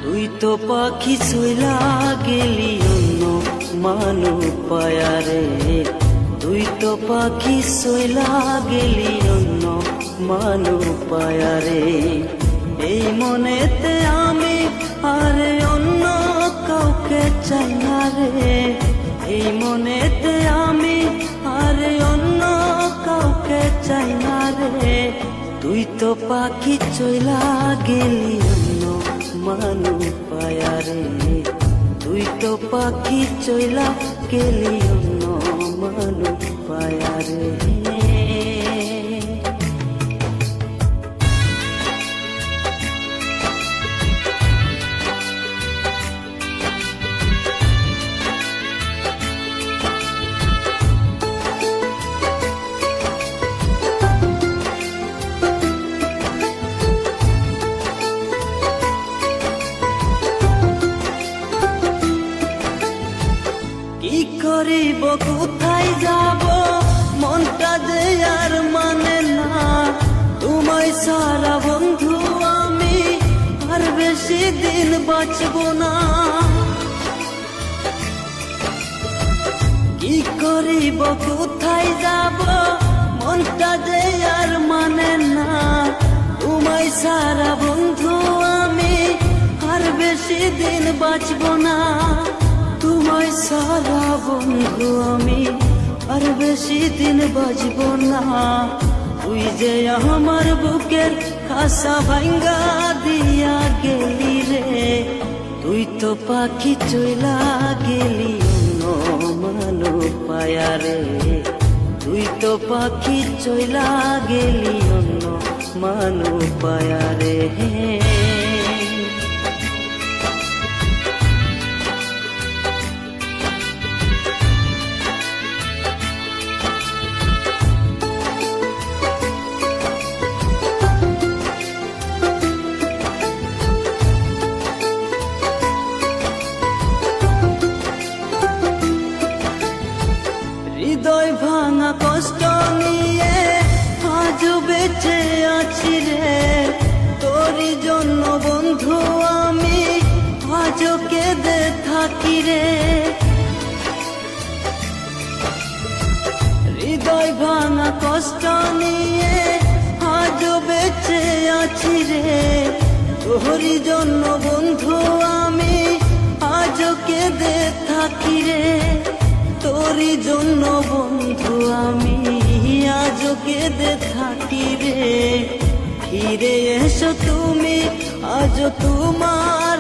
তুই তো পাখি চইলা গেলি অন্য মানু পায়ারে, তুই তো পাখি চইলা গেলি অন্য মানু পায়ারে। এই মনেতে আমি আরে অন্য কাউকে চাই না রে, এই মনেতে আমি আরে অন্য কাউকে চাই না রে। তুই তো পাখি চইলা গেলি অন্য মানু পায়ারে, তুই তো পাখি চইলা গেলি অন্য মানু পায়ারে। কি করিব কোথায় যাব মনটা যে আর মানে না, তোমায় সারা বন্ধু আমি আর বেশি দিন বাঁচব না। কি করিব কোথায় যাব মনটা যে আর মানে না, তোমায় সারা বন্ধু আমি আর বেশি দিন বাঁচব না। তোমায় সারা বন্ধু আমি আর বেশি দিন বাঁচব না। তুই যে আমার বুকের খাসা ভাঙ্গা দিয়া গেলি রে, তুই তো পাখি চইলা গেলি অন্য মানু পায়ারে, তুই তো পাখি চইলা গেলি অন্য মানু পায়ারে। হৃদয় ভাঙা কষ্ট নিয়ে আজ বেঁচে আছি রে, তোরই জন্য বন্ধু আমি আজ কেঁদে থাকি রে। হৃদয় ভাঙা কষ্ট নিয়ে আজ বেঁচে আছি রে, তোরই জন্য বন্ধু আমি আজ কেঁদে থাকি রে। তোরই জন্য বন্ধু আমি আজ কেঁদে থাকি রে। ফিরে এসো তুমি আজ তোমার